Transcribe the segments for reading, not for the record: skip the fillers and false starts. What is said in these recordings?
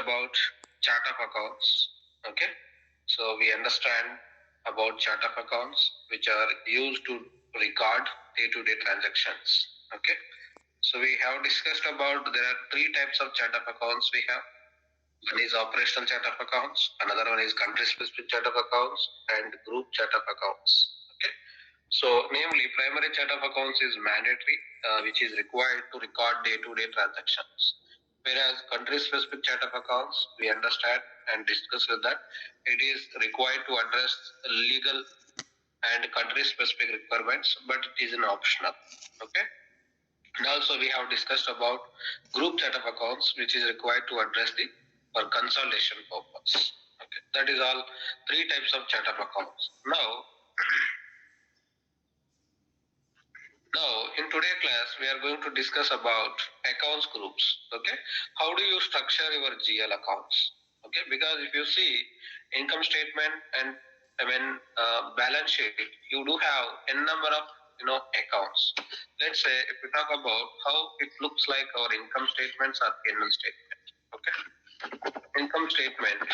about chart of accounts. Okay, so we understand about chart of accounts which are used to record day-to-day transactions. Okay, so we have discussed about there are three types of chart of accounts we have. One is operational chart of accounts, another one is country specific chart of accounts, and group chart of accounts. Okay, so namely primary chart of accounts is mandatory, which is required to record day-to-day transactions. Whereas country specific chart of accounts, we understand and discuss with that it is required to address legal and country specific requirements, but it is an optional. Okay. And also we have discussed about group chart of accounts, which is required to address the for consolidation purpose. Okay. That is all three types of chart of accounts. Now, in today's class, we are going to discuss about accounts groups. Okay, how do you structure your GL accounts? Okay, because if you see income statement and balance sheet, you do have n number of accounts. Let's say if we talk about how it looks like our income statements or P&L statement. Okay, income statement.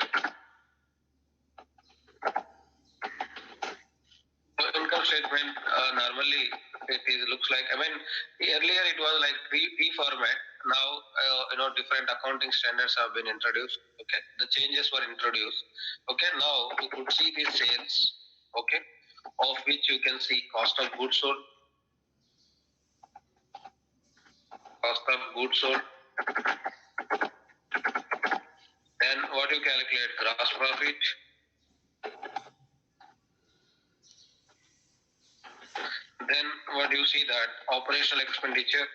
So income statement normally it looks like earlier it was like P format. Now different accounting standards have been introduced. Okay, the changes were introduced. Okay, now you could see the sales. Okay, of which you can see cost of goods sold, then what you calculate gross profit, then what you see that operational expenditure.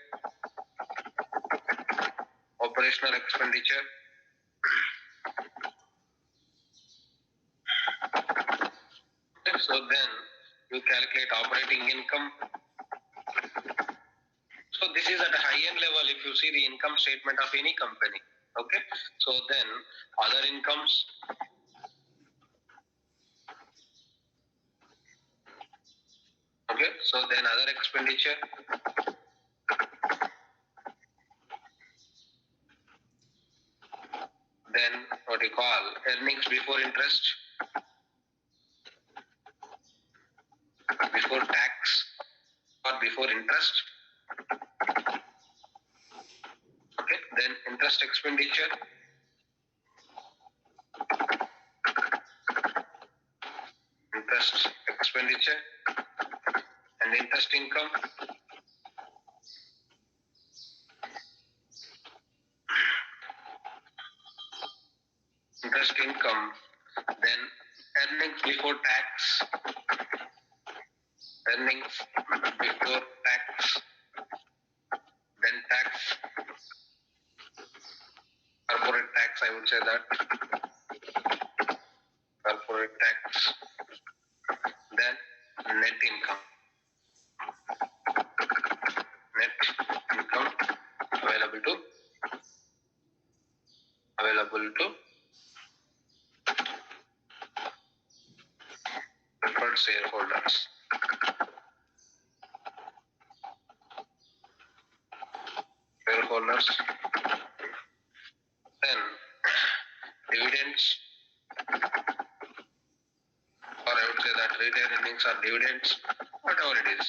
So then you calculate operating income. So this is at a high-end level if you see the income statement of any company. Okay. So then other incomes. Okay. So then other expenditure. Then what you call earnings before interest, before tax or before interest. Okay. Then interest expenditure. And interest income. Then earnings before tax, then tax, corporate tax, I would say that, corporate tax, then net income available to preferred shareholders. Then dividends, or I would say that retained earnings or dividends, whatever it is.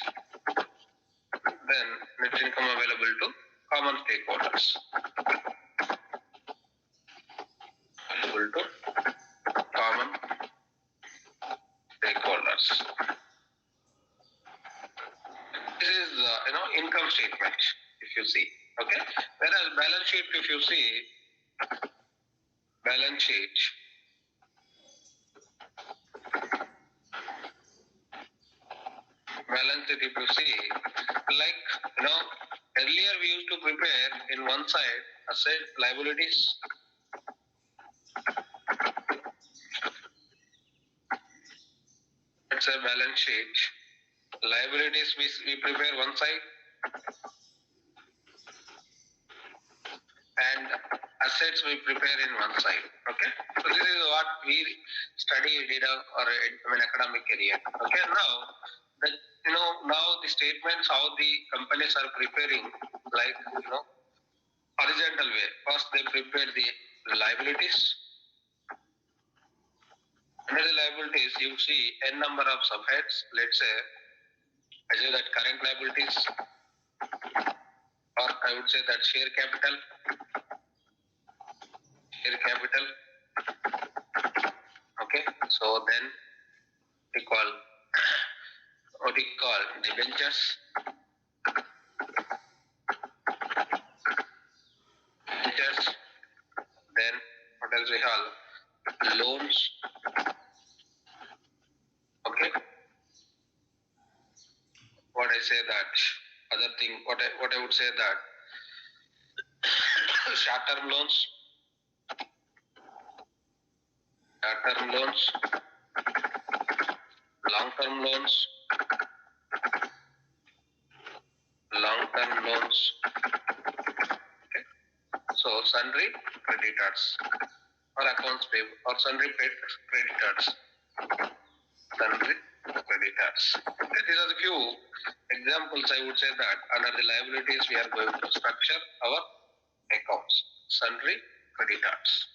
Then net income available to common stakeholders. This is income statement if you see. Okay. Whereas balance sheet, if you see balance sheet. If you see, like earlier we used to prepare in one side asset liabilities. It's a balance sheet. Liabilities we prepare one side, and assets we prepare in one side. Okay, so this is what we studied in our academic career. Okay, now the statements how the companies are preparing, like horizontal way. First they prepare the liabilities. Under the liabilities, you see n number of subheads. Let's say, assume that current liabilities, or I would say that share capital. Okay, so then we call what we call debentures. Then what else we call loans. Okay, what I say that other thing, what I would say that short-term loans, long-term loans, okay. So sundry creditors or accounts payable or sundry paid creditors. Okay, these are the few examples. I would say that under the liabilities we are going to structure our accounts. Sundry creditors.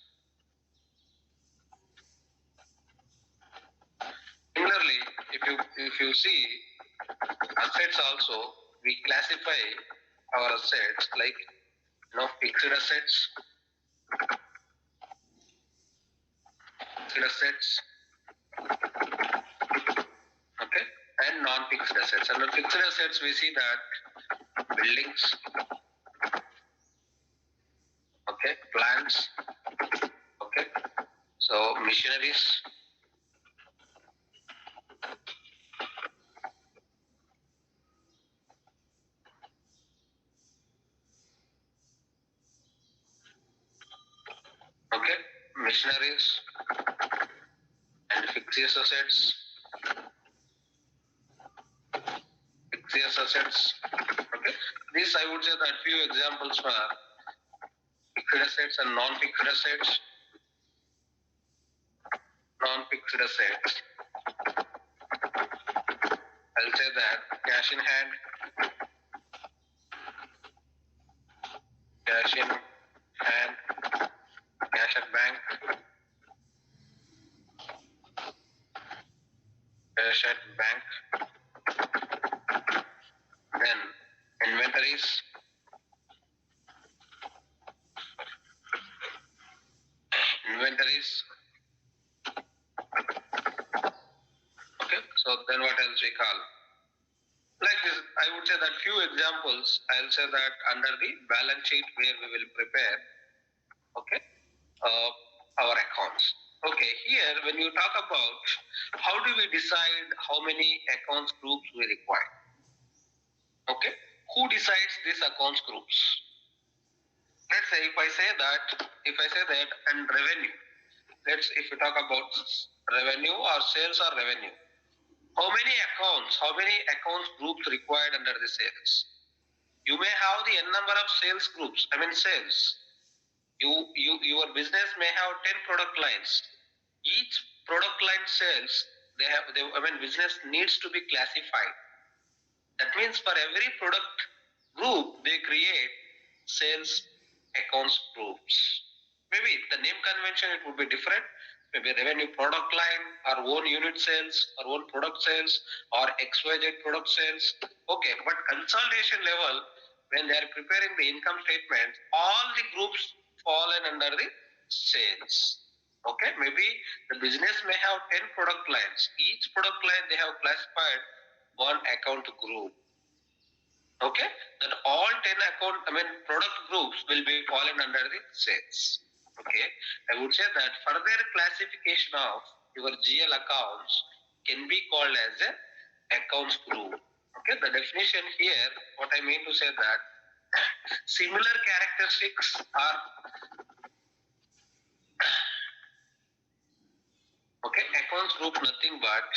Similarly, if you see assets also, we classify our assets like fixed assets, okay, and non-fixed assets. Under fixed assets, we see that buildings, okay, plants, okay, so machineries, okay, machineries and fixed assets, okay. These I would say that few examples for fixed assets and non-fixed assets. I'll say that cash in hand, cash at bank, then inventories, okay. So then what else we call? Like this, I would say that few examples, I'll say that under the balance sheet where we will prepare, okay, our accounts. Okay, here when you talk about how do we decide how many accounts groups we require? Okay, who decides these accounts groups? Let's say if I say that and revenue. If you talk about revenue or sales or revenue, how many accounts groups required under the sales? You may have the n number of sales groups. I mean sales. Your business may have 10 product lines. Each product line sales, business needs to be classified. That means for every product group, they create sales accounts groups. Maybe the name convention, it would be different. Maybe revenue product line, or own unit sales, or own product sales, or XYZ product sales. Okay, but consolidation level, when they are preparing the income statement, all the groups fall under the sales. Okay, maybe the business may have 10 product lines. Each product line they have classified one account group. Okay, then all 10 product groups will be fallen under the sales. Okay, I would say that further classification of your GL accounts can be called as a accounts group. Okay, the definition here, what I mean to say that similar characteristics are accounts group nothing but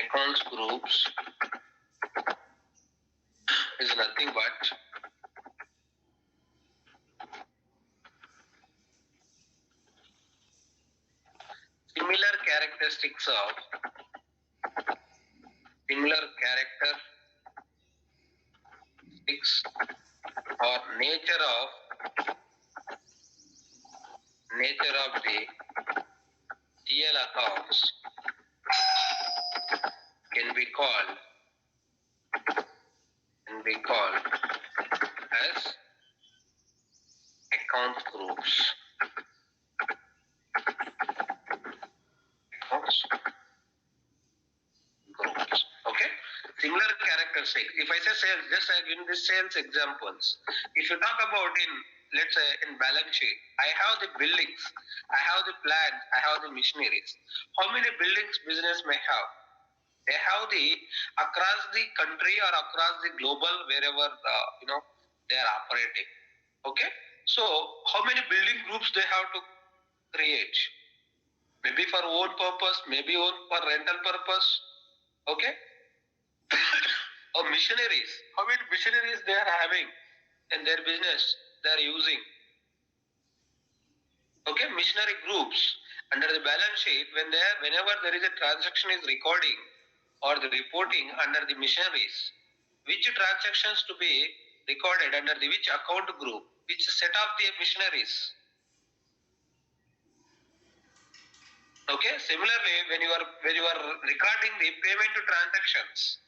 accounts groups is nothing but similar characteristics or nature of nature of the TL accounts can be called as account groups. Accounts groups. Okay. Similar characteristics. If I say sales, just like in the sales examples, if you talk about in, let's say, in balance sheet, I have the buildings, I have the plant, I have the machineries. How many buildings business may have? They have the across the country or across the global wherever they are operating. Okay. So how many building groups they have to create? Maybe for own purpose, maybe for rental purpose. Okay. Or missionaries. How many missionaries they are having in their business they are using? Okay, missionary groups under the balance sheet whenever there is a transaction is recording or the reporting under the missionaries, which transactions to be recorded under the which account group, which set of the missionaries. Okay, similarly when you are recording the payment to transactions.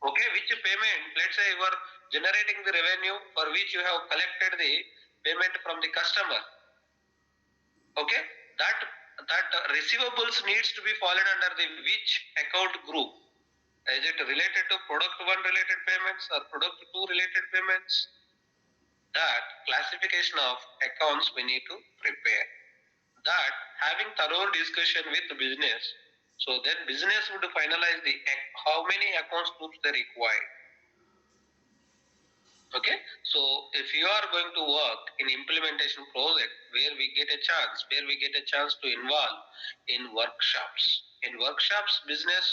Okay, which payment, let's say you are generating the revenue for which you have collected the payment from the customer. Okay, that receivables needs to be fallen under the which account group? Is it related to product 1 related payments or product 2 related payments? That classification of accounts we need to prepare. That having thorough discussion with the business, so then business would finalize the how many accounts groups they require. Okay, so if you are going to work in implementation project where we get a chance to involve in workshops. In workshops, business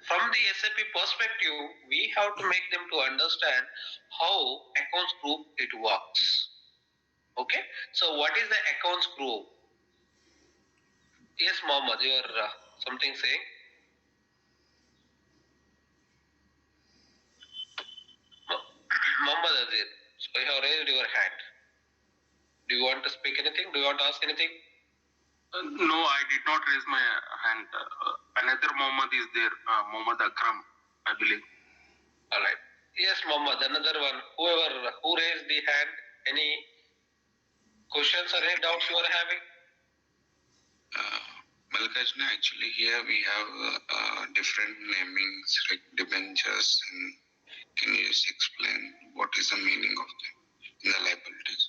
from the SAP perspective, we have to make them to understand how accounts group it works. Okay, so what is the accounts group? Yes, Mohammed, you are something saying. Mohammed Azir, so you have raised your hand. Do you want to speak anything? Do you want to ask anything? No, I did not raise my hand. Another Mohammed is there, Mohammed Akram, I believe. All right. Yes, Mohammed, another one. Who raised the hand? Any questions or any doubts you are having? Malkajna, actually here we have different namings like debentures, and can you just explain what is the meaning of them in the liabilities?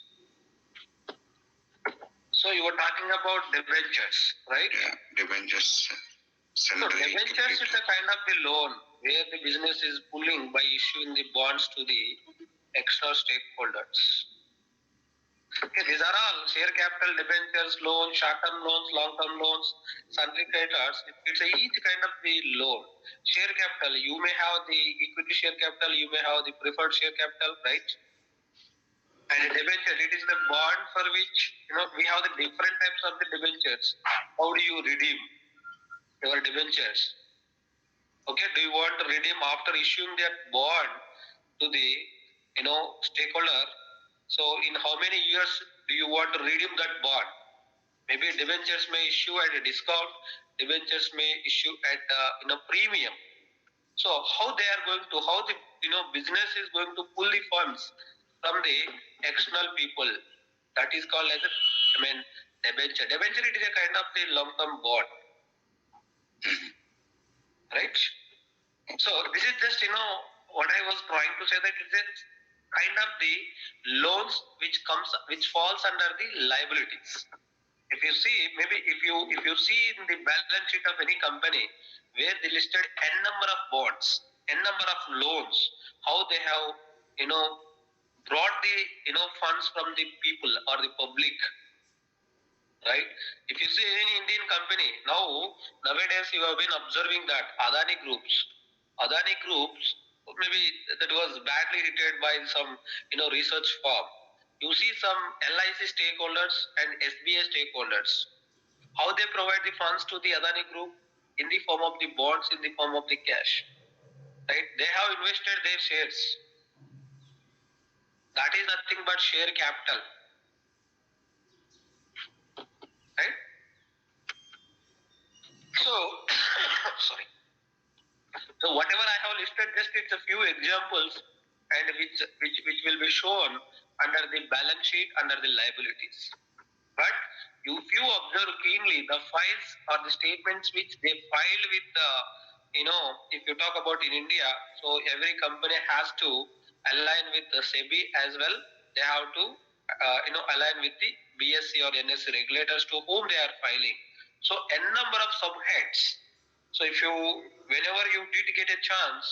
So you were talking about debentures, right? Yeah, debentures. So debentures is a kind of the loan where the business is pulling by issuing the bonds to the external stakeholders. Okay, these are all share capital, debentures, loans, short-term loans, long-term loans, sundry creditors. It's each kind of the loan. Share capital, you may have the equity share capital, you may have the preferred share capital, right? And a debenture, it is the bond for which we have the different types of the debentures. How do you redeem your debentures? Okay, do you want to redeem after issuing that bond to the stakeholder? So in how many years do you want to redeem that bond? Maybe debentures may issue at a discount, debentures may issue at premium. So how they are going to, how the business is going to pull the funds from the external people? That is called as debenture. Debenture, it is a kind of the long-term bond, right? So this is just what I was trying to say, that it is kind of the loans which falls under the liabilities. If you see, maybe if you see in the balance sheet of any company where they listed n number of bonds, n number of loans, how they have brought the funds from the people or the public, right? If you see any Indian company nowadays, you have been observing that Adani groups, maybe that was badly rated by some research firm. You see some LIC stakeholders and SBA stakeholders, how they provide the funds to the Adani group in the form of the bonds, in the form of the cash, right? They have invested their shares. That is nothing but share capital. just it's a few examples and which will be shown under the balance sheet under the liabilities. But if you observe keenly the files or the statements which they filed with if you talk about in India, so every company has to align with the SEBI as well. They have to align with the BSE or NSE regulators to whom they are filing. So n number of subheads. So if you, whenever you did get a chance,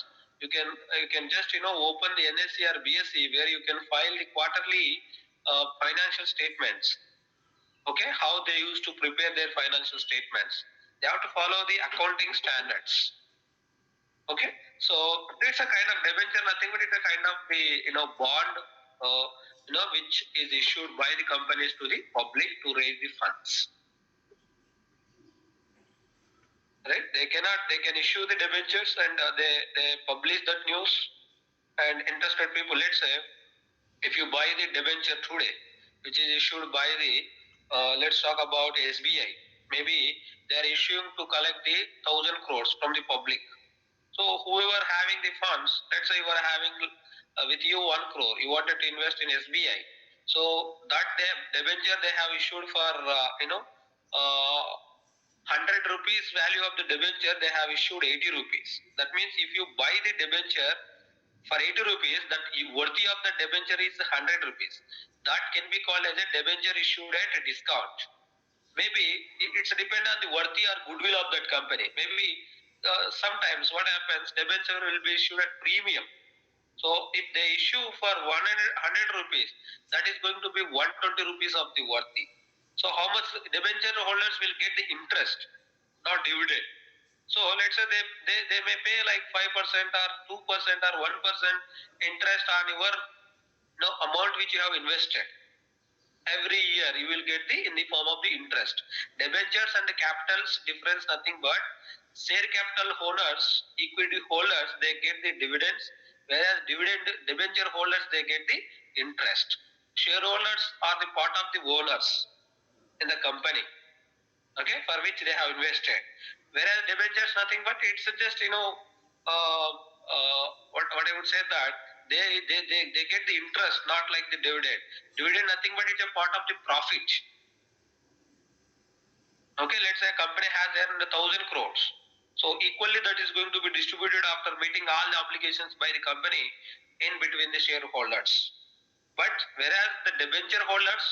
you can just open the NSE or BSE where you can file the quarterly financial statements. Okay, how they used to prepare their financial statements. They have to follow the accounting standards. Okay, so it's a kind of debenture, nothing but it's a kind of the bond, which is issued by the companies to the public to raise the funds. Right? They can issue the debentures and they publish that news, and interested people, let's say, if you buy the debenture today, which is issued by the, let's talk about SBI, maybe they are issuing to collect the 1,000 crores from the public. So whoever having the funds, let's say you are having with you 1 crore, you wanted to invest in SBI. So that debenture they have issued for 100 rupees value of the debenture, they have issued 80 rupees. That means if you buy the debenture for 80 rupees, that worthy of the debenture is 100 rupees. That can be called as a debenture issued at a discount. Maybe it's depend on the worthy or goodwill of that company. Maybe sometimes what happens, debenture will be issued at premium. So if they issue for 100 rupees, that is going to be 120 rupees of the worthy. So how much debenture holders will get the interest, not dividend. So let's say they may pay like 5% or 2% or 1% interest on your amount which you have invested. Every year you will get in the form of the interest. Debentures and the capitals difference nothing but share capital holders, equity holders, they get the dividends, whereas debenture holders they get the interest. Shareholders are the part of the owners in the company, okay, for which they have invested. Whereas debentures nothing but it's just what I would say that they get the interest, not like the dividend. Dividend nothing but it's a part of the profit. Okay, let's say a company has earned 1,000 crores. So equally that is going to be distributed after meeting all the obligations by the company in between the shareholders. But whereas the debenture holders,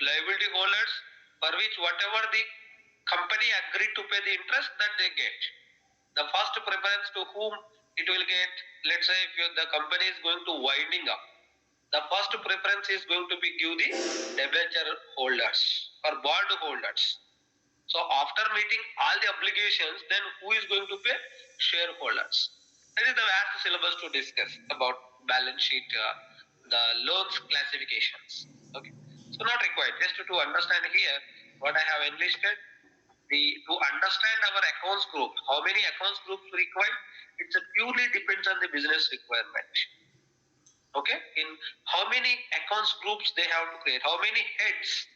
liability holders, for which whatever the company agreed to pay the interest, that they get. The first preference to whom it will get, let's say if the company is going to winding up, the first preference is going to be give the debenture holders or bond holders. So after meeting all the obligations, then who is going to pay? Shareholders. That is the vast syllabus to discuss about balance sheet, the loans classifications. Okay. So not required. Just to understand here what I have enlisted, to understand our accounts group, how many accounts groups required, it's purely depends on the business requirement. Okay, in how many accounts groups they have to create, how many heads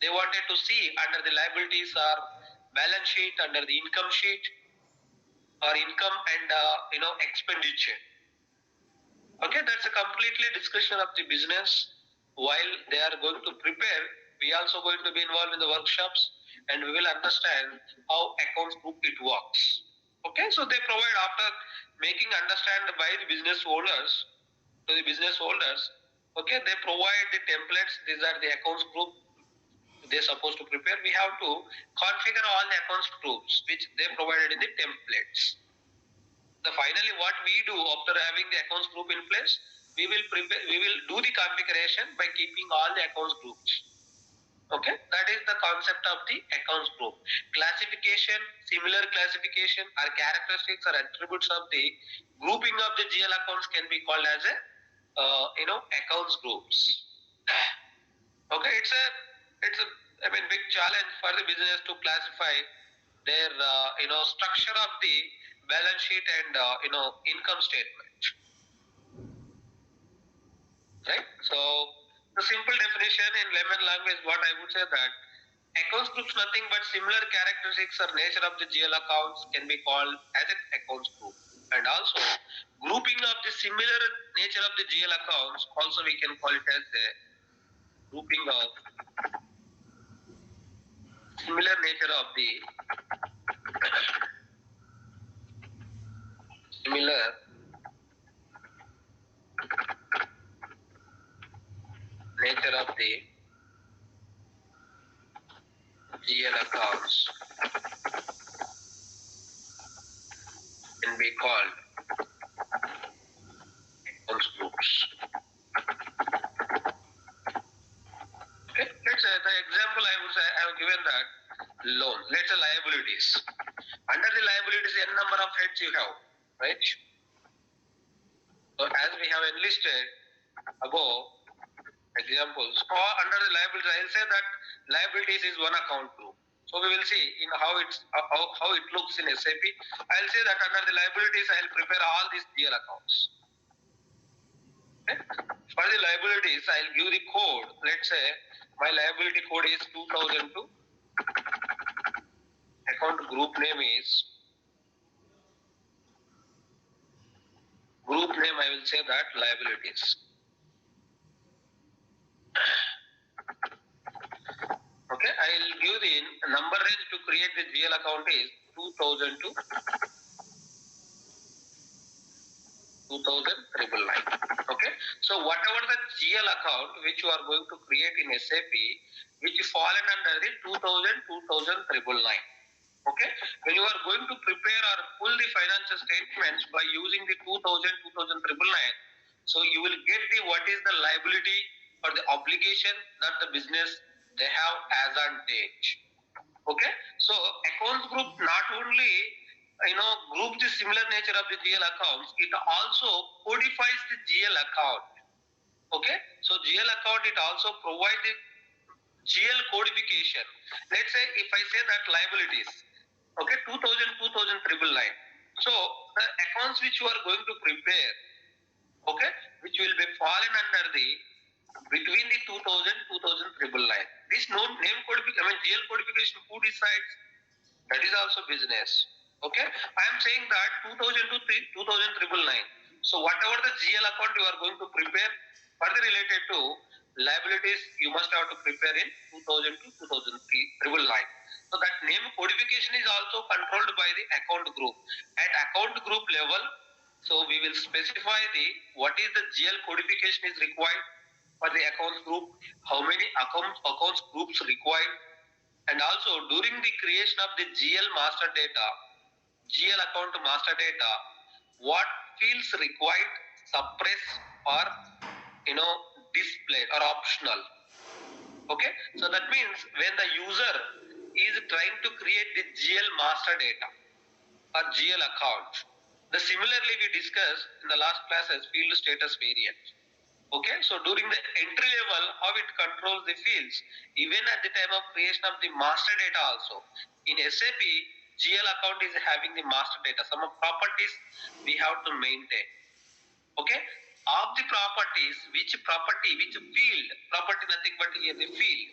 they wanted to see under the liabilities or balance sheet, under the income sheet or income and expenditure. Okay, that's a completely discussion of the business. While they are going to prepare, we also going to be involved in the workshops and we will understand how accounts group it works. Okay, so they provide after making understand by the business owners to the business holders. Okay, they provide the templates. These are the accounts group they're supposed to prepare. We have to configure all the accounts groups which they provided in the templates. So finally, what we do after having the accounts group in place, we will do the configuration by keeping all the accounts groups. Okay, that is the concept of the accounts group. Classification, similar classification or characteristics or attributes of the grouping of the GL accounts can be called as a accounts groups. Okay, it's a big challenge for the business to classify their structure of the balance sheet and income statement. Right? So the simple definition in layman language, what I would say that accounts groups nothing but similar characteristics or nature of the GL accounts can be called as an accounts group. And also grouping of the similar nature of the GL accounts, also we can call it as a grouping of similar nature of the similar nature of the GL accounts can be called accounts groups. Okay, let's say the example I would say I have given that loan. Let's say liabilities. Under the liabilities, n number of heads you have, right? So as we have enlisted above examples, or under the liabilities, I will say that liabilities is one account group. So we will see in how it looks in SAP. I will say that under the liabilities, I will prepare all these GL accounts. Okay? For the liabilities, I will give the code. Let's say my liability code is 2002. Account group name is I will say that liabilities. Okay, I will give the number range to create the GL account is 2000 to 2000 Okay, so whatever the GL account which you are going to create in SAP, which is fallen under the 2000 Okay, when you are going to prepare or pull the financial statements by using the 2000 so you will get the what is the liability or the obligation that the business they have as on date. Okay, so accounts group not only group the similar nature of the GL accounts, it also codifies the GL account. Okay, so GL account it also provides the GL codification. Let's say if I say that liabilities, okay, 2000 So the accounts which you are going to prepare, okay, which will be fallen under the between the 2000 This no name codification, GL codification, who decides? That is also business. Okay, I am saying that 2000 to 2000 So whatever the GL account you are going to prepare further related to liabilities, you must have to prepare in 2000 to 2003 So that name codification is also controlled by the account group. At account group level, so we will specify the what is the GL codification is required for the accounts group, how many accounts groups required, and also during the creation of the GL master data, GL account master data, what fields required, suppress or displayed or optional. Okay, so that means when the user is trying to create the GL master data or GL account, similarly we discussed in the last class as field status variant. Okay, so during the entry level, how it controls the fields, even at the time of creation of the master data also. In SAP, GL account is having the master data. Some of properties we have to maintain. Okay, of the properties, which field, property nothing but here the field,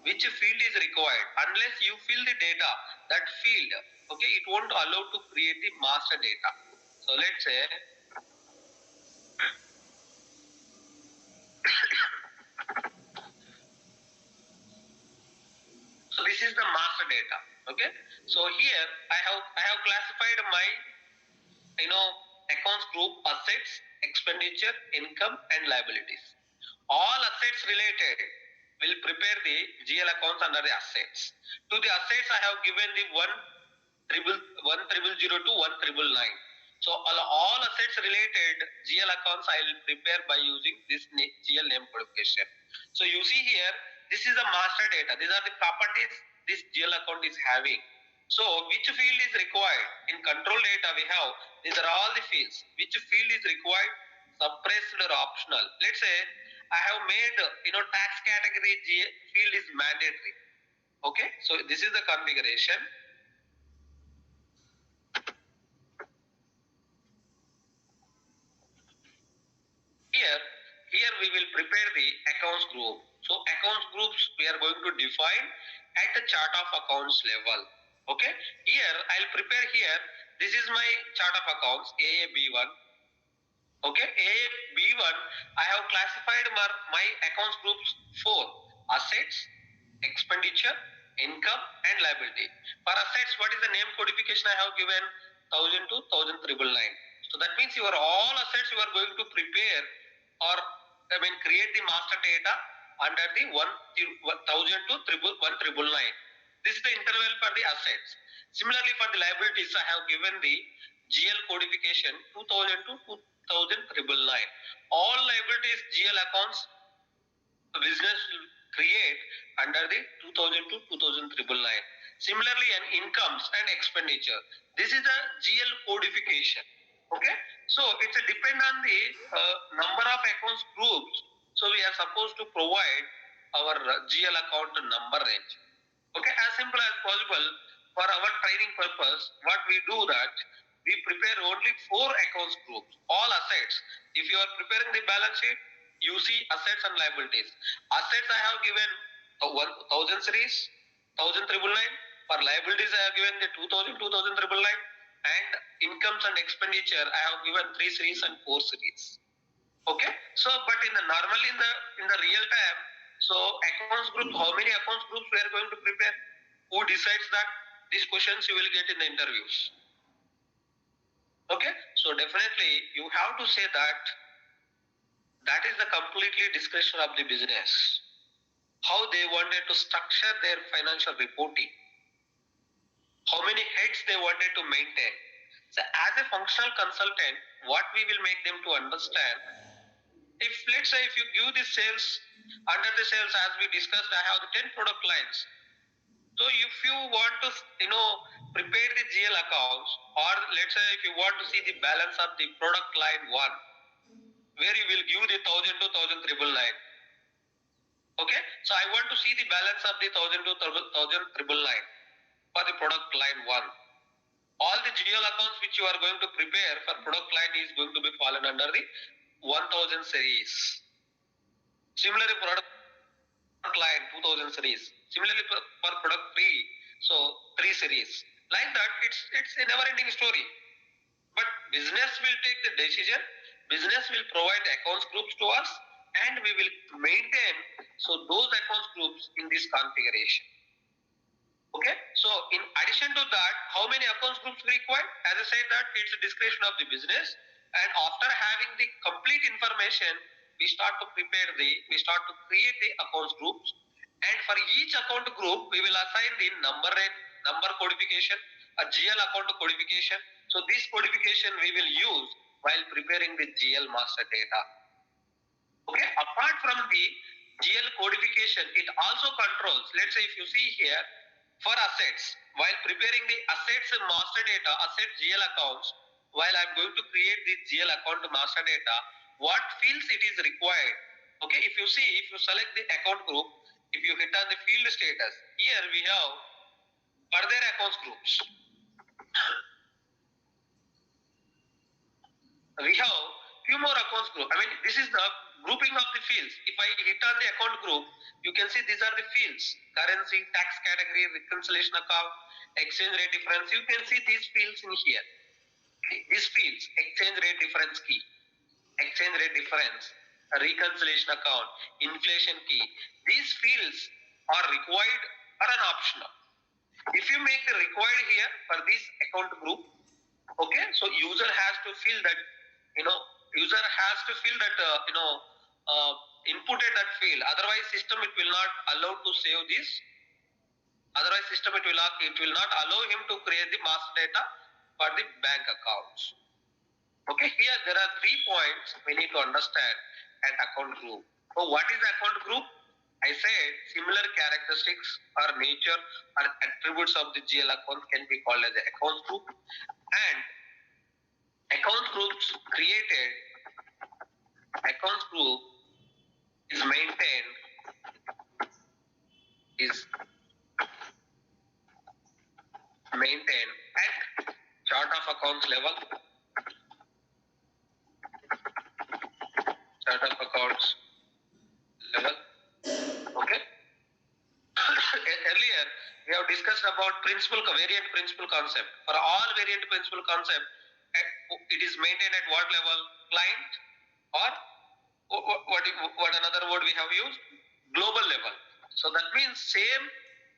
which field is required. Unless you fill the data, that field, okay, it won't allow to create the master data. So let's say, so this is the master data. Okay, so here I have classified my accounts group assets, expenditure, income and liabilities. All assets related will prepare the GL accounts under the assets. To the assets I have given the 1000 to 1999. So all assets related GL accounts I will prepare by using this GL name codification. So you see here, this is the master data. These are the properties this GL account is having. So which field is required? In control data we have, these are all the fields. Which field is required? Suppressed or optional. Let's say I have made tax category field is mandatory. Okay, so this is the configuration. Here we will prepare the accounts group. So accounts groups we are going to define at the chart of accounts level. Okay, here I'll prepare here this is my chart of accounts AAB1. Okay, AAB1, I have classified my accounts groups 4: assets, expenditure, income, and liability. For assets, what is the name codification I have given? 1000 to 1999. So that means your all assets you are going to prepare or create the master data under the 1000 to 1999. This is the interval for the assets. Similarly, for the liabilities, I have given the GL codification 2000 to 1999. All liabilities GL accounts business will create under the 2000 to 1999. Similarly, an incomes and expenditure. This is the GL codification. Okay, so it's a depend on the number of accounts groups. So we are supposed to provide our GL account number range. Okay, as simple as possible. For our training purpose, what we do that we prepare only 4 accounts groups, all assets. If you are preparing the balance sheet, you see assets and liabilities. Assets I have given 1000 series, 1999. For liabilities I have given the 2000, 1999. And incomes and expenditure I have given 3 series and 4 series. Okay, so but in the normally in the real time, so accounts group, how many accounts groups we are going to prepare? Who decides that? These questions you will get in the interviews. Okay, so definitely you have to say that is the completely discretion of the business, how they wanted to structure their financial reporting, how many heads they wanted to maintain. So as a functional consultant, what we will make them to understand, if let's say if you give the sales, under the sales as we discussed, I have the 10 product lines. So if you want to prepare the GL accounts, or let's say if you want to see the balance of the product line 1, where you will give the 1000 to 1999. Okay, so I want to see the balance of the 1000 to 1999 for the product line 1. All the GL accounts which you are going to prepare for product line is going to be fallen under the 1000 series. Similarly, product line 2000 series. Similarly, for product 3, so 3 series. Like that, it's a never-ending story. But business will take the decision. Business will provide accounts groups to us, and we will maintain those accounts groups in this configuration. Okay, so in addition to that, how many accounts groups we require? As I said that it's a discretion of the business, and after having the complete information, we start to create the accounts groups, and for each account group, we will assign the number codification, a GL account codification. So this codification we will use while preparing the GL master data. Okay, apart from the GL codification, it also controls, let's say if you see here, for assets, while preparing the assets master data, asset GL accounts, while I'm going to create the GL account master data, what fields it is required. Okay, if you select the account group, if you hit on the field status, here we have further accounts groups. We have few more accounts group. This is the grouping of the fields. If I hit on the account group, you can see these are the fields: currency, tax category, reconciliation account, exchange rate difference. You can see these fields in here. These fields: exchange rate difference key, exchange rate difference, reconciliation account, inflation key. These fields are required or an optional. If you make the required here for this account group, okay, so user has to fill that, inputted that field. Otherwise, system it will not allow to save this. Otherwise, system it will not allow him to create the master data for the bank accounts. Okay, here there are 3 points we need to understand at account group. So what is account group? I said similar characteristics or nature or attributes of the GL account can be called as the account group, and account groups created, account group is maintained at chart of accounts level, chart of accounts level. Okay, earlier we have discussed about variant principal concept. For all variant principal concept, it is maintained at what level? Client, or what another word we have used? Global level. So that means same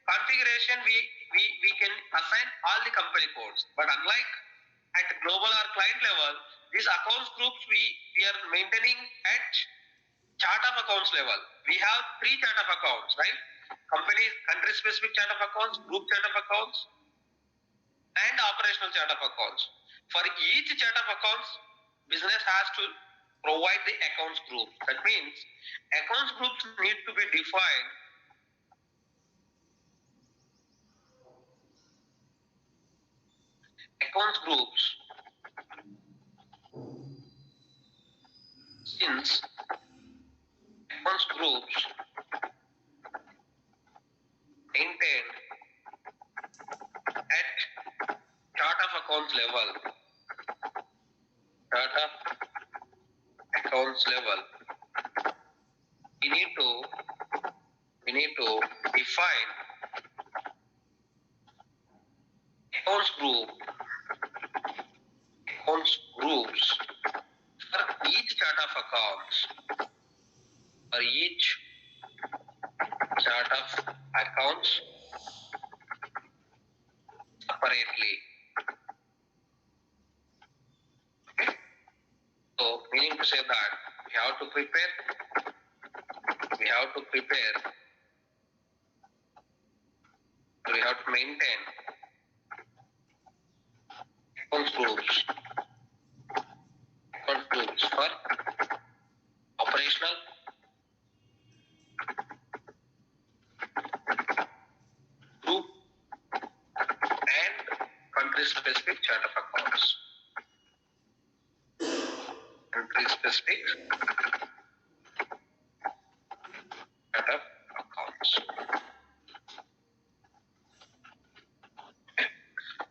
configuration we can assign all the company codes, but unlike at global or client level, these accounts groups we are maintaining at chart of accounts level. We have 3 chart of accounts, right? Country specific chart of accounts, group chart of accounts, and operational chart of accounts. For each chart of accounts, business has to provide the accounts group. That means accounts groups need to be defined accounts groups since accounts groups maintained at chart of accounts level, we need to define accounts groups for each chart of accounts, separately. So meaning to say that we have to maintain accounts groups for operational, group, and country specific chart of accounts. Country specific chart of accounts.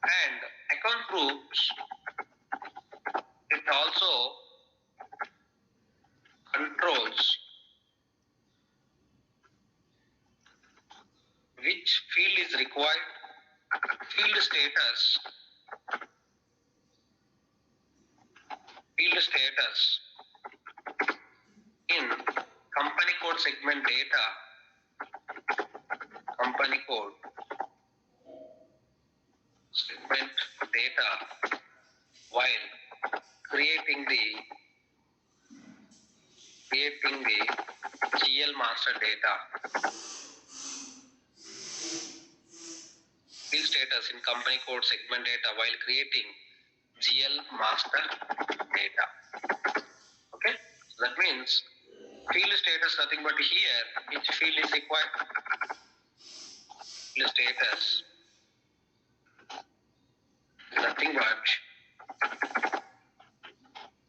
And account groups, it also controls which field is required, field status in company code segment data, while creating the GL master data. Field status in company code segment data while creating GL master data. Okay, so that means field status nothing but here which field is required. Field status nothing but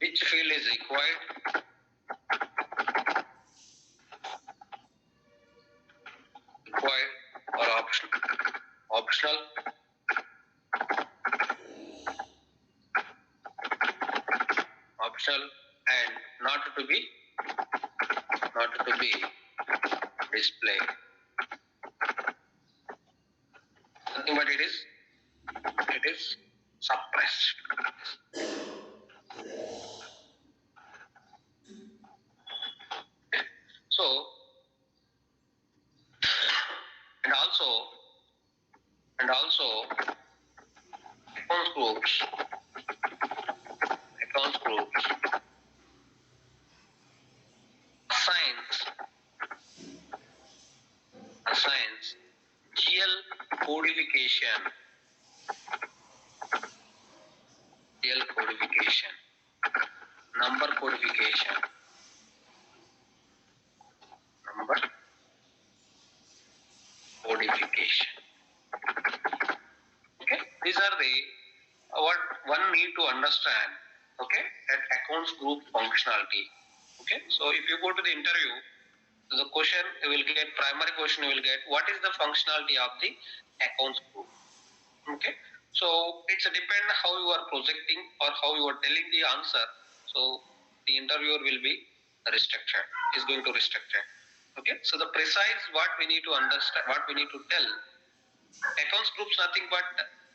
which field is required, or optional, and not to be displayed. Nothing but it is suppressed. So and also accounts groups assigns GL codification, number codification, Okay, these are the what one need to understand. Okay, at accounts group functionality. Okay, so if you go to the interview, the question you will get, primary question you will get, what is the functionality of the accounts group? Okay, so it's a depend how you are projecting or how you are telling the answer. So the interviewer will be restricted, is going to restrict it. Okay, so the precise what we need to understand, what we need to tell, accounts groups nothing but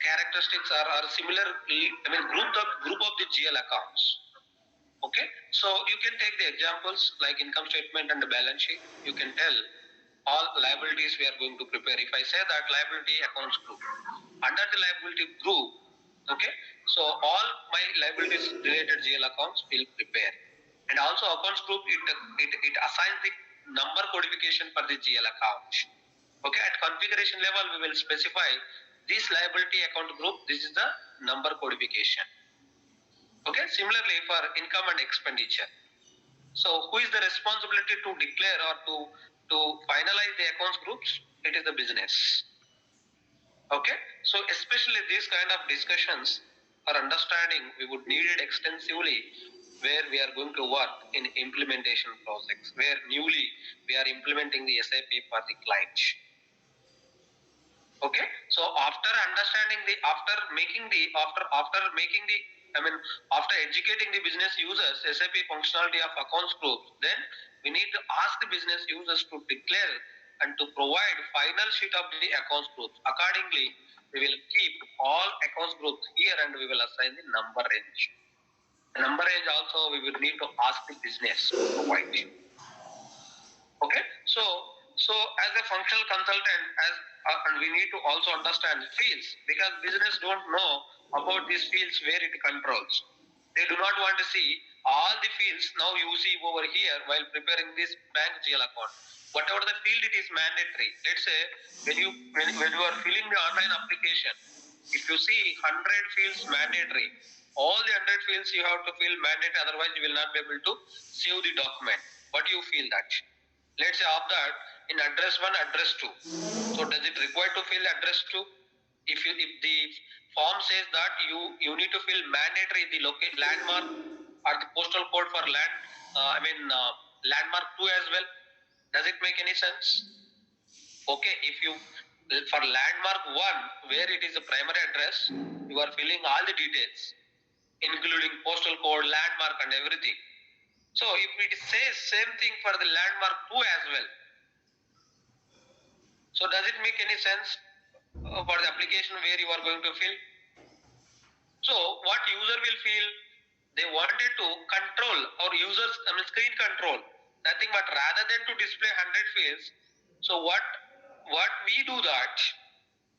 characteristics are similar. I mean group of the GL accounts. Okay, so you can take the examples like income statement and the balance sheet. You can tell all liabilities we are going to prepare. If I say that liability accounts group, under the liability group, okay, so all my liabilities related GL accounts will prepare. And also accounts group, it assigns the number codification for the GL account. Okay, at configuration level, we will specify this liability account group, this is the number codification. Okay, similarly for income and expenditure. So who is the responsibility to declare or to finalize the accounts groups? It is the business. Okay, so especially these kind of discussions or understanding we would need it extensively where we are going to work in implementation projects, where newly we are implementing the SAP for the client. Okay, so after understanding the, after educating the business users SAP functionality of accounts groups, then we need to ask the business users to declare and to provide final sheet of the accounts groups. Accordingly, we will keep all accounts groups here and we will assign the number range. The number range also we will need to ask the business to provide. Okay, so as a functional consultant, and we need to also understand fields, because business don't know about these fields where it controls. They do not want to see all the fields now you see over here while preparing this bank GL account. Whatever the field, it is mandatory. Let's say when you are filling the online application, if you see 100 fields mandatory, all the 100 fields you have to fill mandatory, otherwise you will not be able to save the document. What do you feel that? Let's say of that, in address 1, address 2. So does it require to fill address 2? If the form says that you need to fill mandatory the landmark or the postal code for landmark 2 as well. Does it make any sense? Okay, if you for landmark 1 where it is a primary address, you are filling all the details including postal code, landmark and everything. So if it says same thing for the landmark 2 as well, so does it make any sense for the application where you are going to fill? So what user will feel? They wanted to control or users screen control, nothing but rather than to display 100 fields. So what we do that,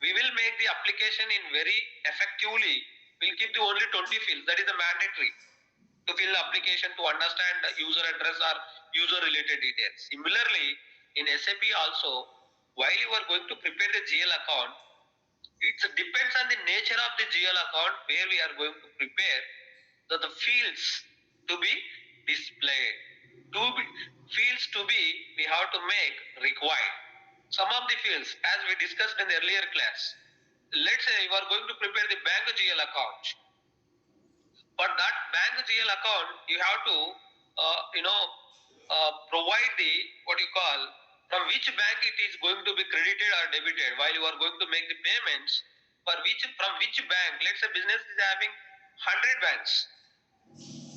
we will make the application in very effectively, we'll keep the only 20 fields, that is the mandatory to fill the application to understand the user address or user related details. Similarly, in SAP also, while you are going to prepare the GL account, it depends on the nature of the GL account where we are going to prepare the fields to be displayed. Fields to be, we have to make required. Some of the fields, as we discussed in the earlier class, let's say you are going to prepare the bank GL account. For that bank GL account, you have to provide the what you call from which bank it is going to be credited or debited while you are going to make the payments. From which bank? Let's say business is having 100 banks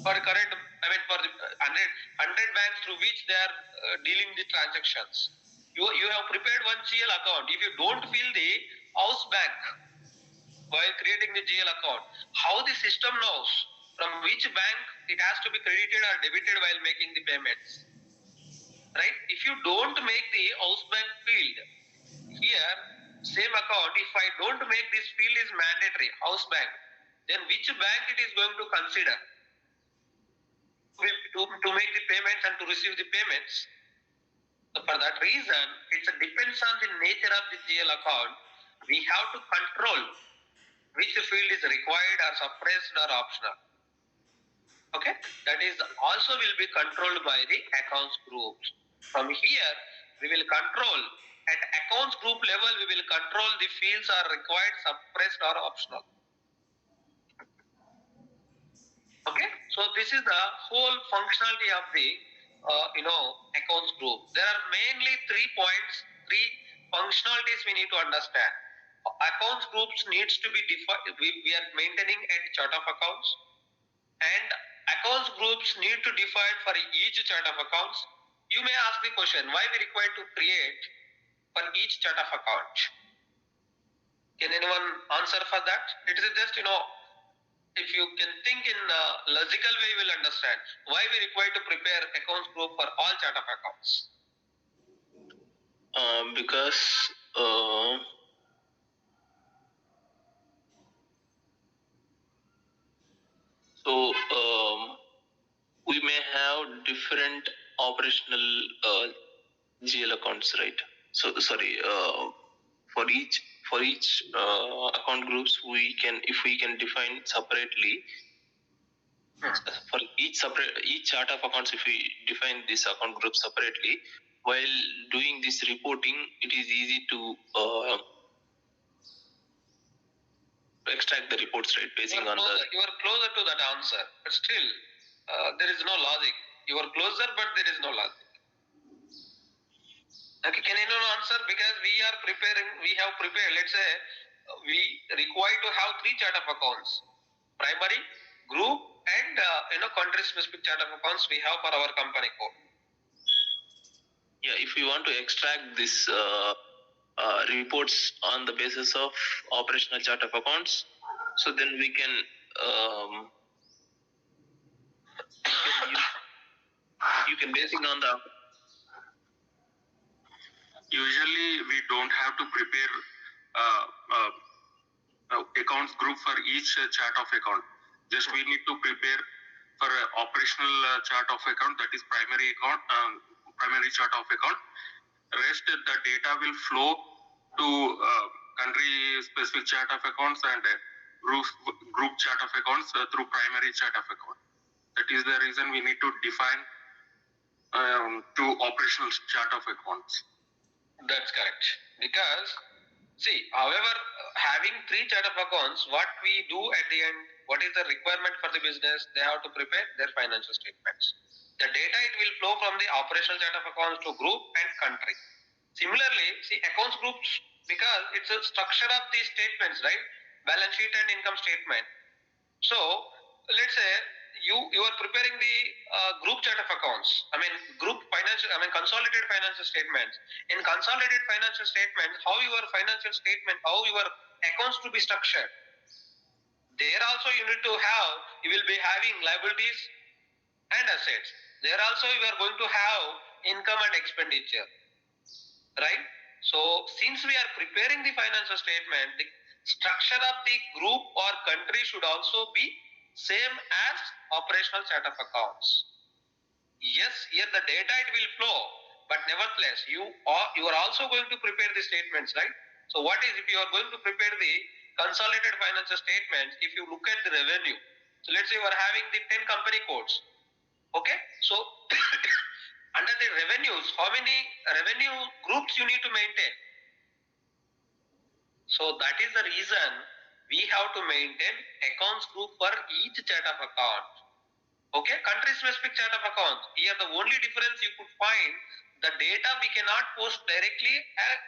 for current. For the 100 banks through which they are dealing the transactions. You have prepared one GL account. If you don't fill the house bank while creating the GL account, how the system knows from which bank it has to be credited or debited while making the payments? Right? If you don't make the house bank field here, same account, if I don't make this field is mandatory, house bank, then which bank it is going to consider to make the payments and to receive the payments? So for that reason, it depends on the nature of the GL account. We have to control which field is required or suppressed or optional. Okay, that is also will be controlled by the accounts groups. From here, we will control at accounts group level, we will control the fields are required, suppressed or optional. Okay, so this is the whole functionality of the accounts group. There are mainly 3 points, 3 functionalities we need to understand. Accounts groups needs to be defined. We are maintaining a chart of accounts, and accounts groups need to define for each chart of accounts. you may ask the question, why we require to create for each chart of account? Can anyone answer for that? It is just, if you can think in a logical way, you will understand why we require to prepare accounts group for all chart of accounts. Because we may have different operational GL accounts, right? So sorry, for each account groups, if we can define separately for each chart of accounts, if we define this account group separately, while doing this reporting, it is easy to extract the reports, right? Basing on you are closer to that answer, but still there is no logic. You are closer, but there is no logic. Okay, can anyone answer? Because we have prepared, let's say, we require to have 3 chart of accounts: primary, group, and country specific chart of accounts we have for our company code. Yeah, if we want to extract this reports on the basis of operational chart of accounts, so then we can you can basing on the. Usually, we don't have to prepare accounts group for each chart of account. Just we need to prepare for operational chart of account, that is primary account, primary chart of account. Rest the data will flow to country specific chart of accounts and group chart of accounts through primary chart of account. That is the reason we need to define two operational chart of accounts. That's correct. Because see, however, having 3 chart of accounts, what we do at the end, what is the requirement for the business? They have to prepare their financial statements. The data, it will flow from the operational chart of accounts to group and country. Similarly, see, accounts groups, because it's a structure of these statements, right? Balance sheet and income statement. So let's say you are preparing the group chart of accounts. Consolidated financial statements. In consolidated financial statements, how your financial statement, how your accounts to be structured. There also you need to have, you will be having liabilities and assets. There also you are going to have income and expenditure, right? So since we are preparing the financial statement, the structure of the group or country should also be same as operational chart of accounts. Yes, here the data it will flow, but nevertheless you are also going to prepare the statements, right? So what is, if you are going to prepare the consolidated financial statements, if you look at the revenue, so let's say you are having the 10 company codes, okay? So under the revenues, how many revenue groups you need to maintain? So that is the reason we have to maintain accounts group for each chart of account. Okay, country specific chart of accounts. Here the only difference you could find, the data we cannot post directly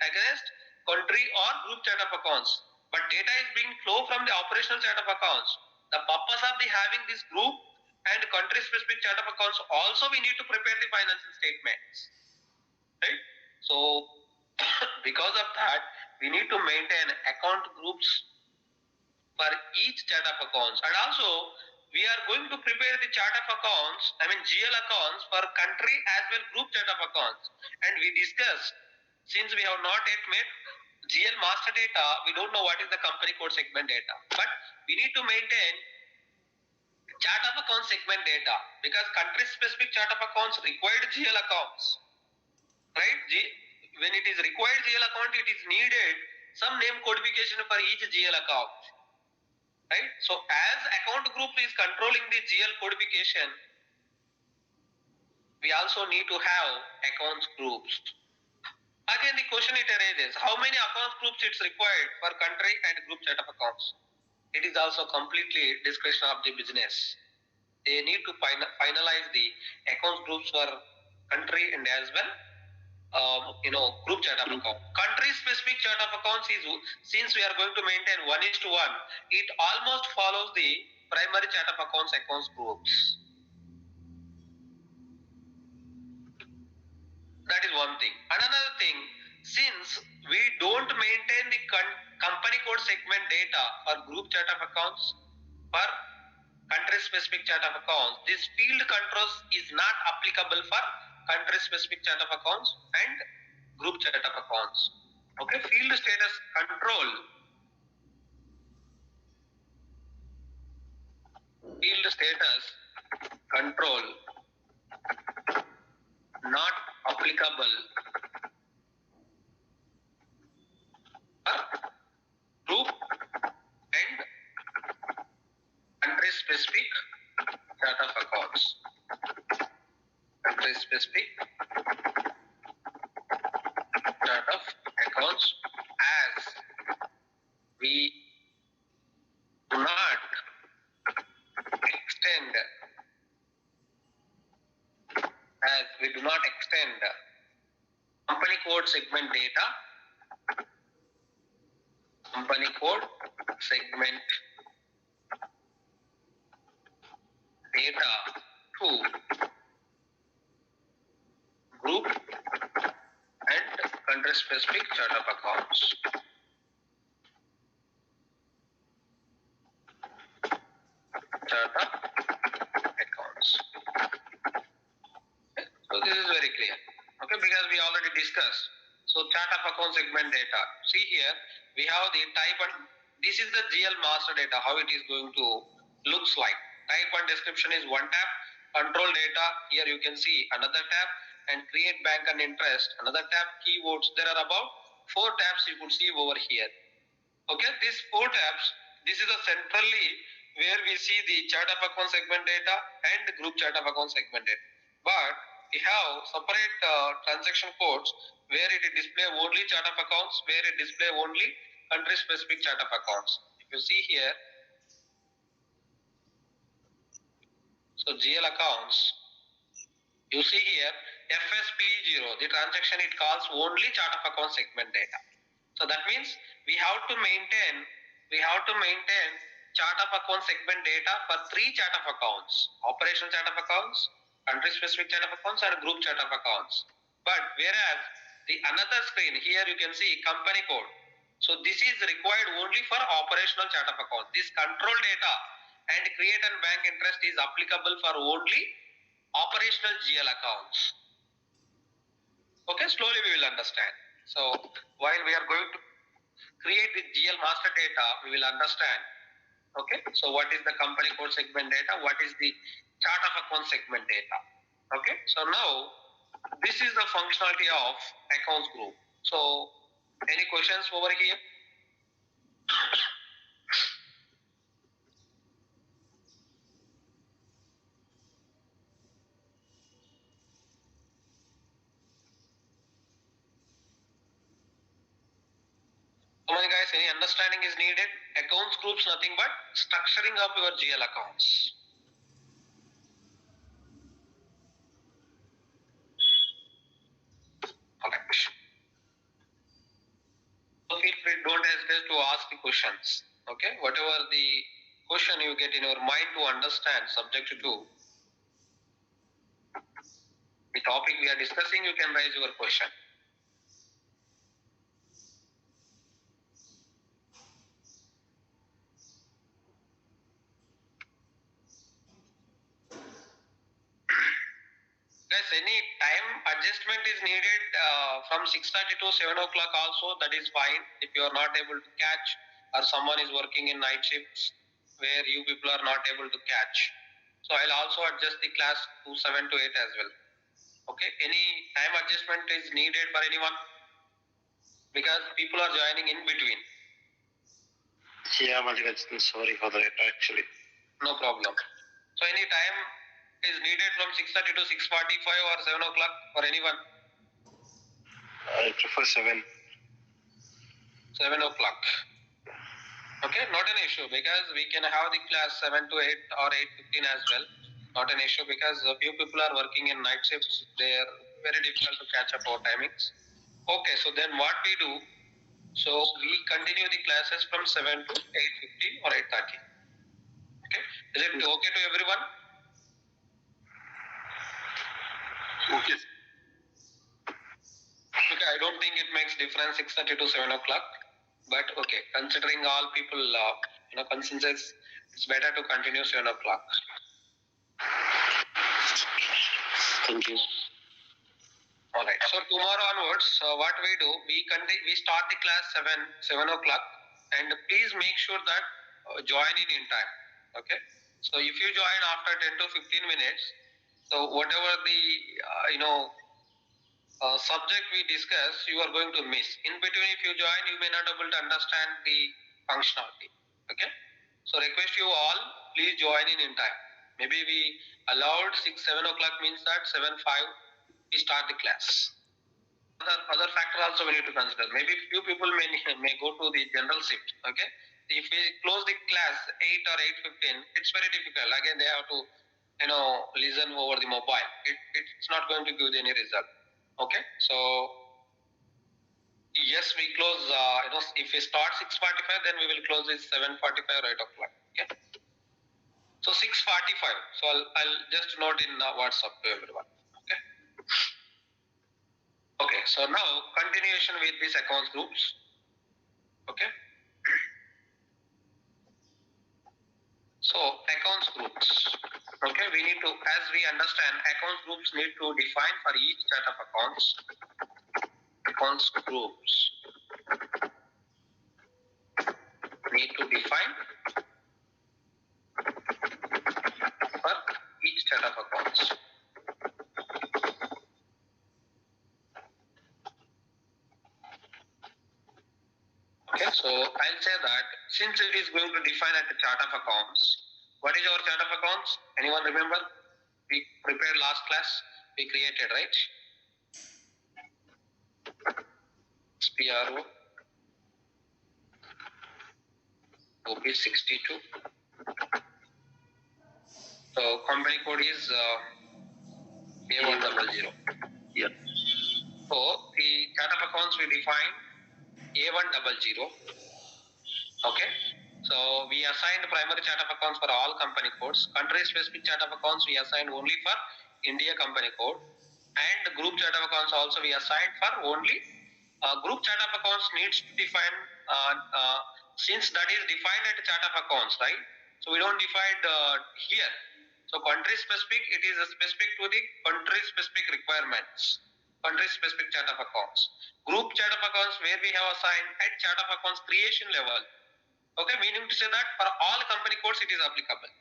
against country or group chart of accounts, but data is being flow from the operational chart of accounts. The purpose of the having this group and country specific chart of accounts, also we need to prepare the financial statements, right? So because of that, we need to maintain account groups for each chart of accounts. And also we are going to prepare the chart of accounts, GL accounts for country as well group chart of accounts. And we discussed, since we have not yet made GL master data, we don't know what is the company code segment data, but we need to maintain chart of account segment data, because country specific chart of accounts required GL accounts, right? When it is required GL account, it is needed some name codification for each GL account, right? So as account group is controlling the GL codification, we also need to have accounts groups. Again, the question it arises, how many accounts groups it's required for country and group chart of accounts? It is also completely discretion of the business. They need to finalize the accounts groups for country and as well group chart of account. Country specific chart of accounts is, since we are going to maintain 1:1, it almost follows the primary chart of accounts groups. That is one thing. Another thing, since we don't maintain the company code segment data for group chart of accounts, for country specific chart of accounts, this field controls is not applicable for country specific chart of accounts and group chart of accounts. Okay, field status control. Field status control not applicable for group and country specific chart of accounts. Country specific chart of accounts, as we do not extend company code segment data, company code segment data to group and country specific chart of accounts. Chart of accounts. Okay. So this is very clear. Okay, because we already discussed. So chart of account segment data. See here, we have the type and this is the GL master data, how it is going to looks like. Type and description is one tab. Control data, here you can see another tab, and create bank and interest, another tab. Keywords, there are about 4 tabs you could see over here. Okay, these 4 tabs, this is the centrally where we see the chart of account segment data and the group chart of account segment data. But we have separate transaction codes where it display only chart of accounts, where it display only country specific chart of accounts. If you see here, so GL accounts, you see here FSP0, the transaction it calls only chart of account segment data. So that means we have to maintain chart of account segment data for 3 chart of accounts: operational chart of accounts, country specific chart of accounts, and group chart of accounts. But whereas the another screen here you can see company code. So this is required only for operational chart of accounts. This control data and create and bank interest is applicable for only operational GL accounts. Okay, slowly we will understand. So while we are going to create the GL master data, we will understand. Okay, so what is the company code segment data? What is the chart of account segment data? Okay, so now this is the functionality of accounts group. So any questions over here? Come on guys, any understanding is needed? Accounts groups nothing but structuring of your GL accounts. Okay. So feel free, don't hesitate to ask the questions. Okay, whatever the question you get in your mind to understand subject to the topic we are discussing, you can raise your question. Guys, any time adjustment is needed from 6:30 to 7 o'clock also, that is fine. If you are not able to catch or someone is working in night shifts where you people are not able to catch. So I'll also adjust the class to 7 to 8 as well. Okay, any time adjustment is needed for anyone? Because people are joining in between. Yeah, Mallikarjun, sorry for that actually. No problem. So any time is needed from 6:30 to 6:45 or 7 o'clock for anyone? I prefer 7. 7 o'clock. Okay, not an issue because we can have the class 7 to 8 or 8:15 as well. Not an issue because a few people are working in night shifts. They are very difficult to catch up our timings. Okay, so then what we do? So we continue the classes from 7 to 8:50 or 8:30. Okay, is it okay to everyone? Okay. Okay, I don't think it makes difference 6:30 to 7 o'clock. But okay, considering all people, consensus, it's better to continue 7 o'clock. Thank you. All right. So tomorrow onwards, what we do, we start the class 7 o'clock, and please make sure that join in time. Okay. So if you join after 10 to 15 minutes, so whatever the subject we discuss, you are going to miss. In between, if you join, you may not able to understand the functionality. Okay. So request you all, please join in time. Maybe we allowed 6-7 o'clock means that 7:05 we start the class. Other factor also we need to consider. Maybe few people may go to the general shift. Okay. If we close the class 8 or 8:15, it's very difficult. Again, they have to listen over the mobile. It's not going to give any result. Okay. So yes, we close. If we start 6:45, then we will close it 7:45 or 8 o'clock. Okay. So 6:45. So I'll just note in WhatsApp to everyone. Okay. Okay. So now continuation with these accounts groups. Okay. So accounts groups. Okay. We need to, as we understand, accounts groups need to define for each set of accounts. Accounts groups need to define for each set of accounts. Okay, so I'll say that since it is going to define at the chart of accounts, what is our chart of accounts? Anyone remember? We prepared last class, we created, right? SPRO, OP62. So company code is A100. Yeah. So the chart of accounts we define A100. Okay. So we assigned primary chart of accounts for all company codes. Country specific chart of accounts we assigned only for India company code. And group chart of accounts also we assigned for only group chart of accounts needs to define since that is defined at chart of accounts, right? So we don't define here. So country specific, it is specific to the country specific requirements. Country specific chart of accounts. Group chart of accounts where we have assigned at chart of accounts creation level. Okay, meaning to say that for all company codes it is applicable.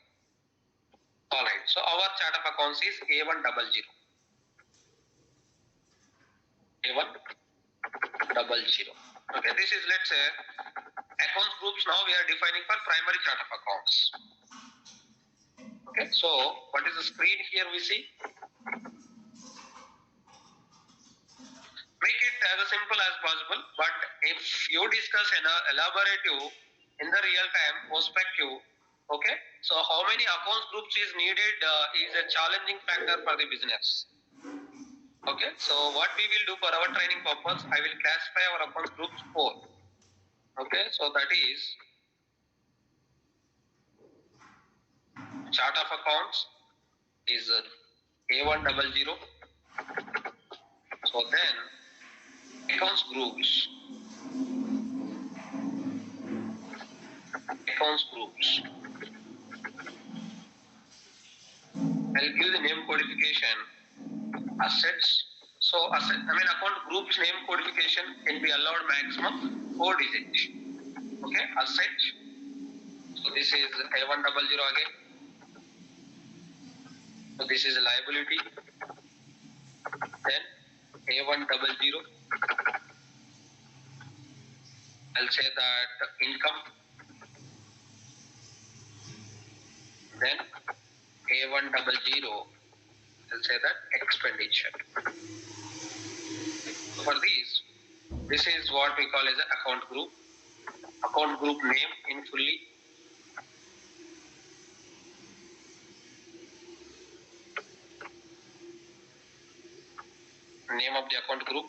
All right. So our chart of accounts is A100. A100. Okay, this is, let's say, accounts groups. Now we are defining for primary chart of accounts. Okay, so what is the screen here we see? Make it as simple as possible, but if you discuss an elaborative in the real time perspective, okay, so how many accounts groups is needed is a challenging factor for the business. Okay, so what we will do for our training purpose, I will classify our accounts groups 4. Okay, so that is chart of accounts is A100. So then accounts groups. I'll give the name codification assets. So account groups name codification can be allowed maximum 4 digits. Okay, assets. So this is A100 again. So this is liability. Then A100. I'll say that income. Then A100. I'll say that expenditure. For these, this is what we call as an account group. Account group name in fully. Name of the account group.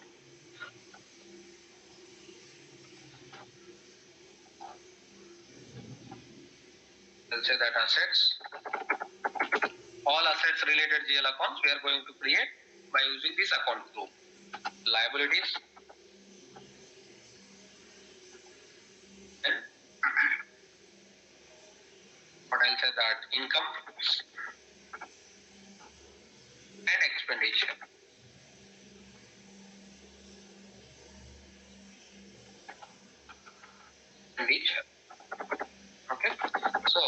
I'll say that assets. All assets related GL accounts we are going to create by using this account group. Liabilities. say that income and expenditure. Expenditure. Okay. So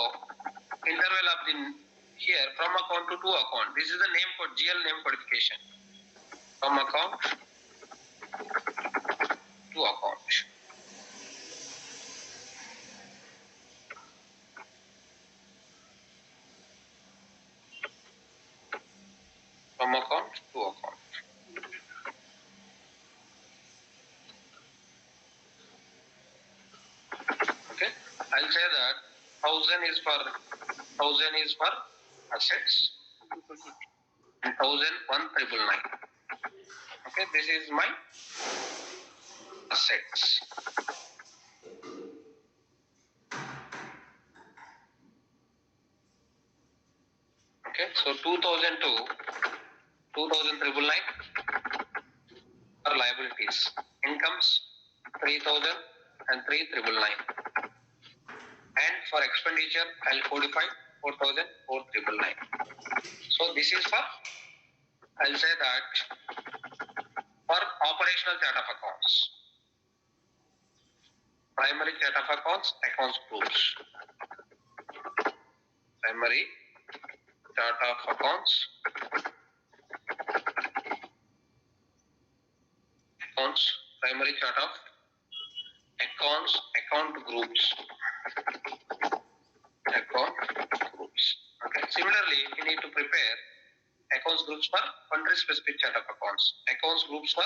interval of the here from account to account. This is the name code GL name codification. From account to account. From account to account. Okay. I'll say that 1000 is for assets and 1,199. Okay, this is my assets. Okay, so 2002, 2,999 are liabilities. Incomes 3,000 and 3,999. And for expenditure, I'll codify 4,499. So this is for, I'll say that for operational chart of accounts. Primary chart of accounts, accounts groups. Primary chart of accounts, primary chart of accounts, account groups. Account groups. Okay. Similarly, we need to prepare accounts groups for country specific chart of accounts. Accounts groups for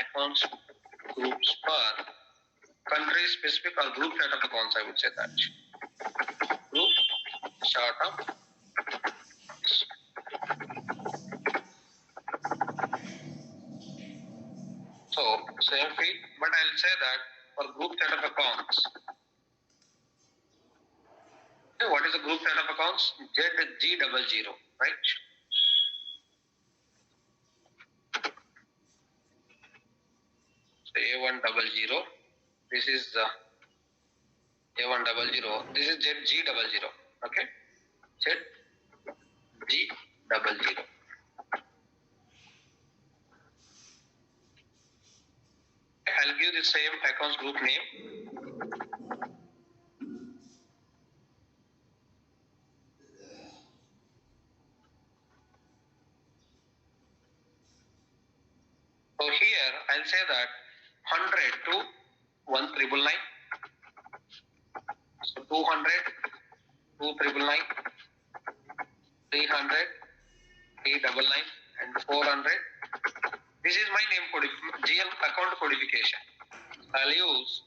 accounts groups for country specific or group chart of accounts, I would say that. Group chart of accounts. So same feed, but I'll say that for group chart of accounts. Okay, what is the group chart of accounts? ZG00, right? So A100. This is A100. This is ZG00. Okay, ZG00. I'll give the same accounts group name. So here I'll say that 100 to 1,999. So 200, 2,999, 300, 399, and 400. This is my name code, GL account codification. I'll use,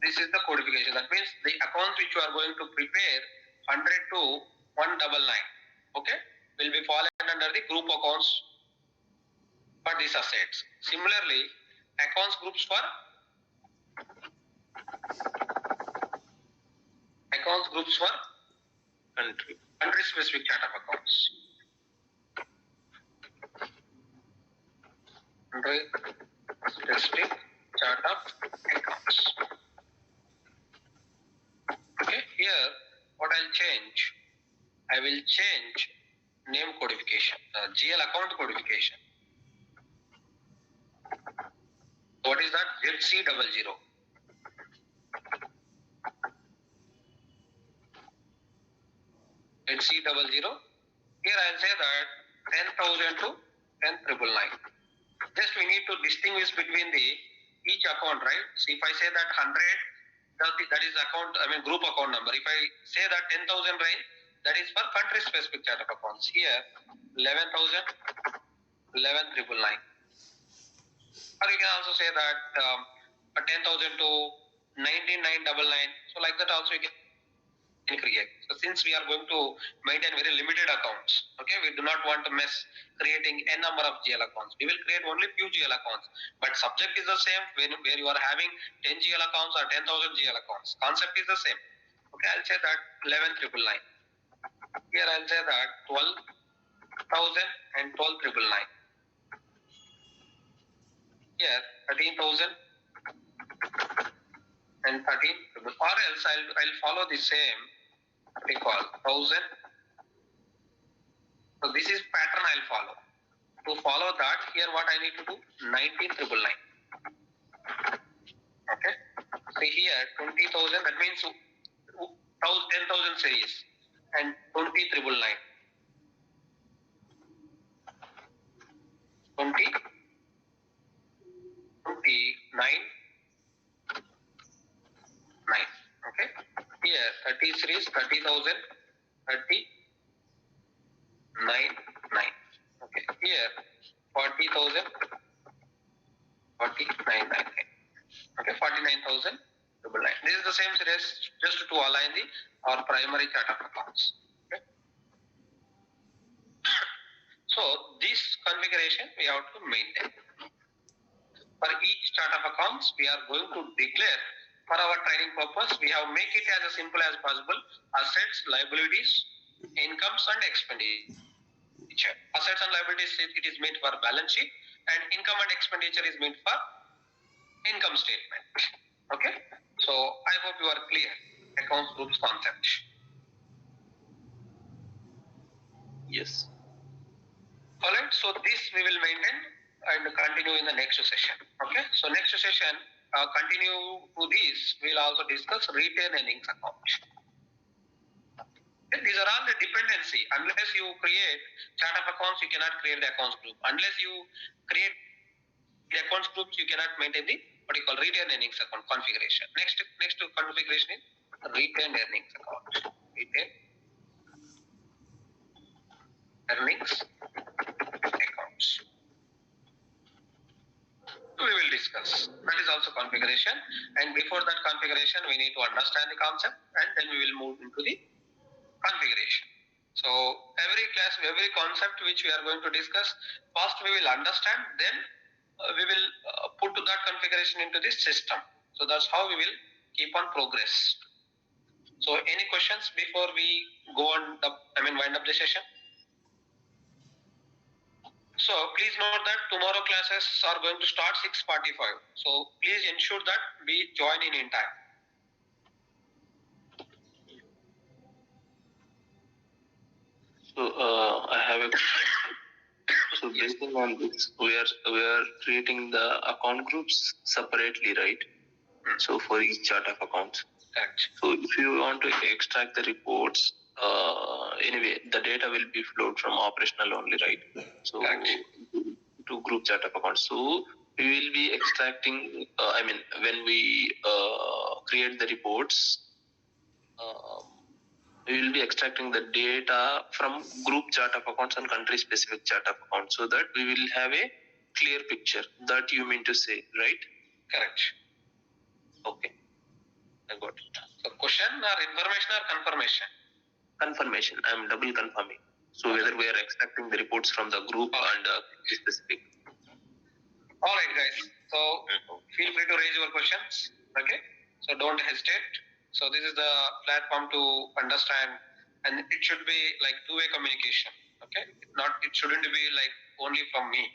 this is the codification. That means the accounts which you are going to prepare 100 to 199, okay, will be fallen under the group accounts for these assets. Similarly, accounts groups for country specific chart of accounts. Country specific chart of accounts. Okay, here what I'll change, I will change name codification, GL account codification. What is that? ZC00. ZC00. Here I'll say that 10,000 to 10,999. Just we need to distinguish between the each account, right? So if I say that 100, that is account, group account number. If I say that 10,000 range, that is for country specific chart of accounts. Here 11,000, 11,999. Or you can also say that 10,000 to 19,999. So like that also you can create. So since we are going to maintain very limited accounts, okay, we do not want to mess creating n number of GL accounts. We will create only few GL accounts, but subject is the same where you are having 10 GL accounts or 10,000 GL accounts. Concept is the same. Okay, I'll say that 11,999. Here I'll say that 12,000 and 12,999. Here 13,000 and 13, or else I'll follow the same, we call 1000. So this is pattern I'll follow. To follow that, here what I need to do, 19,999. Okay. See here, 20,000, that means 10,000 series, and 20,999. 9. Okay. Here 30 series, 30,000, 39,9. Okay. Here 40,000, 49,999. Okay. 49,999. This is the same series, just to align our primary chart of accounts. Okay. So this configuration we have to maintain. For each chart of accounts, we are going to declare, for our training purpose, we have make it as simple as possible: assets, liabilities, incomes and expenditure. Assets and liabilities, it is meant for balance sheet, and income and expenditure is meant for income statement. Okay. So I hope you are clear. Accounts groups concept. Yes. Alright, so this we will maintain and continue in the next session. Okay, so next session, continue to this, we will also discuss retained earnings account. Okay, these are all the dependency. Unless you create chart of accounts, you cannot create the accounts group. Unless you create the accounts groups, you cannot maintain the what you call retained earnings account configuration. Next configuration is retained earnings account. Retained earnings accounts. We will discuss. That is also configuration, and before that configuration we need to understand the concept, and then we will move into the configuration. So every class, every concept which we are going to discuss, first we will understand, then we will put that configuration into the system. So that's how we will keep on progress. So any questions before we go on wind up the session? So please note that tomorrow classes are going to start 6:45. So please ensure that we join in time. So I have a question. So based on this, we are creating the account groups separately, right? So for each chart of accounts. Correct. So if you want to extract the reports, anyway, the data will be flowed from operational only, right? So Correct. To group chart of accounts. So we will be extracting. When we create the reports, we will be extracting the data from group chart of accounts and country specific chart of accounts, so that we will have a clear picture. That you mean to say, right? Correct. Okay, I got it. So question or information or confirmation? Confirmation. I am double confirming. So whether we are extracting the reports from the group and specific. All right, guys. So feel free to raise your questions. Okay. So don't hesitate. So this is the platform to understand, and it should be like two-way communication. Okay. It shouldn't be like only from me.